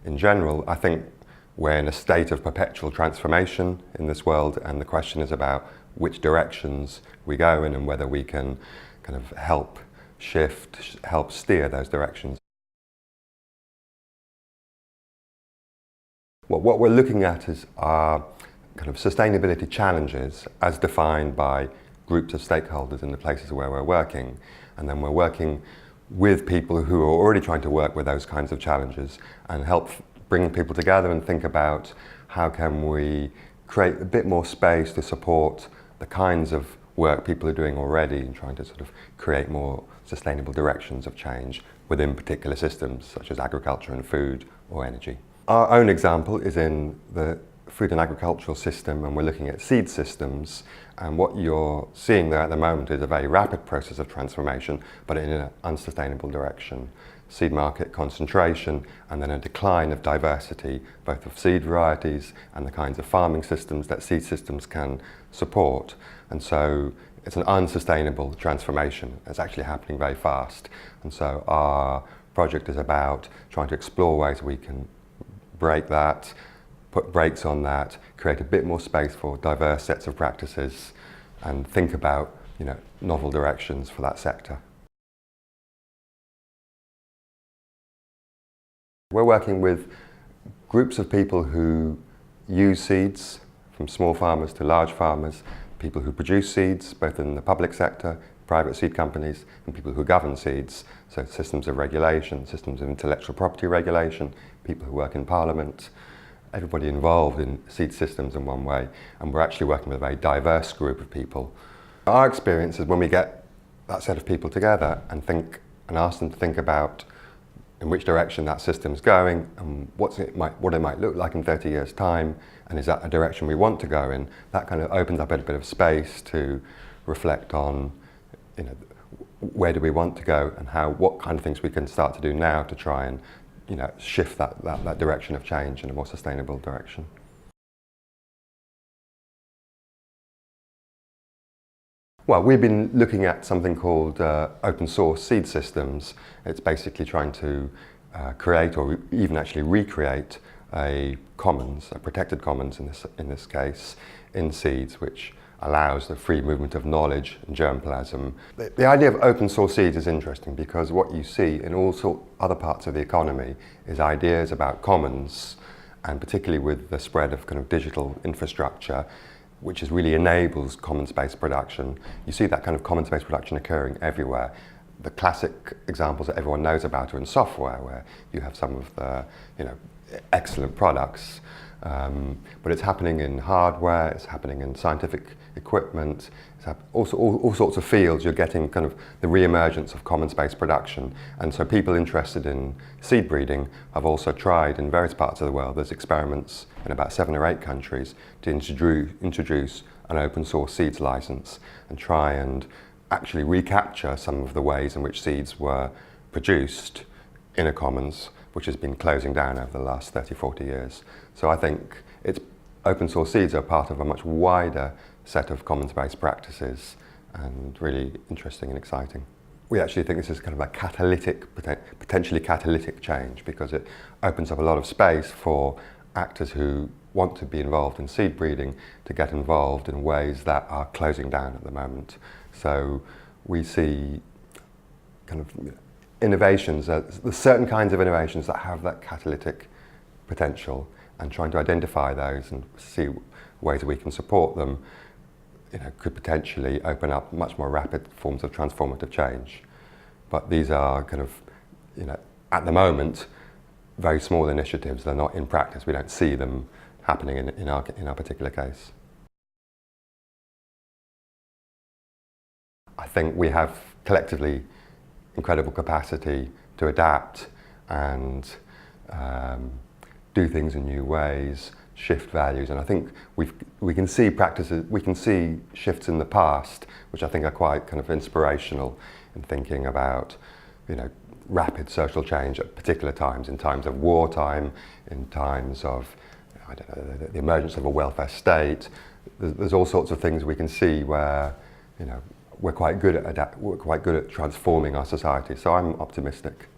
in general, I think we're in a state of perpetual transformation in this world, and the question is about which directions we go in and whether we can kind of help shift, help steer those directions. What we're looking at is our kind of sustainability challenges as defined by groups of stakeholders in the places where we're working, and then we're working with people who are already trying to work with those kinds of challenges and help bring people together and think about how can we create a bit more space to support the kinds of work people are doing already and trying to sort of create more sustainable directions of change within particular systems such as agriculture and food or energy. Our own example is in the food and agricultural system, and we're looking at seed systems, and what you're seeing there at the moment is a very rapid process of transformation, but in an unsustainable direction. Seed market concentration, and then a decline of diversity, both of seed varieties and the kinds of farming systems that seed systems can support. And so it's an unsustainable transformation. It's actually happening very fast. And so our project is about trying to explore ways we can break that, put brakes on that, create a bit more space for diverse sets of practices, and think about, novel directions for that sector. We're working with groups of people who use seeds, from small farmers to large farmers, people who produce seeds, both in the public sector, private seed companies, and people who govern seeds, so systems of regulation, systems of intellectual property regulation, people who work in Parliament, everybody involved in seed systems in one way, and we're actually working with a very diverse group of people. Our experience is when we get that set of people together and ask them to think about in which direction that system's going and what it might look like in 30 years' time, and is that a direction we want to go in, that kind of opens up a bit of space to reflect on, where do we want to go and what kind of things we can start to do now to try and shift that direction of change in a more sustainable direction. Well, we've been looking at something called open source seed systems. It's basically trying to create or even actually recreate a commons, a protected commons in this case, in seeds, which allows the free movement of knowledge and germplasm. The idea of open source seeds is interesting because what you see in all other parts of the economy is ideas about commons, and particularly with the spread of kind of digital infrastructure, which really enables commons-based production. You see that kind of commons-based production occurring everywhere. The classic examples that everyone knows about are in software, where you have some of the excellent products, but it's happening in hardware, it's happening in scientific equipment, all sorts of fields. You're getting kind of the re-emergence of commons-based production, and so people interested in seed breeding have also tried in various parts of the world. There's experiments in about 7 or 8 countries to introduce an open source seeds license and try and actually recapture some of the ways in which seeds were produced in a commons, which has been closing down over the last 30, 40 years. So I think open source seeds are part of a much wider set of commons-based practices, and really interesting and exciting. We actually think this is kind of a potentially catalytic change, because it opens up a lot of space for actors who want to be involved in seed breeding to get involved in ways that are closing down at the moment. So we see kind of innovations, there's certain kinds of innovations that have that catalytic potential, and trying to identify those and see ways that we can support them could potentially open up much more rapid forms of transformative change. But these are kind of, at the moment, very small initiatives. They're not in practice. We don't see them happening in our particular case. I think we have collectively incredible capacity to adapt and do things in new ways, shift values, and I think we can see shifts in the past which I think are quite kind of inspirational in thinking about rapid social change at particular times, in times of wartime, in times of the emergence of a welfare state. There's all sorts of things we can see where we're quite good at transforming our society. So I'm optimistic.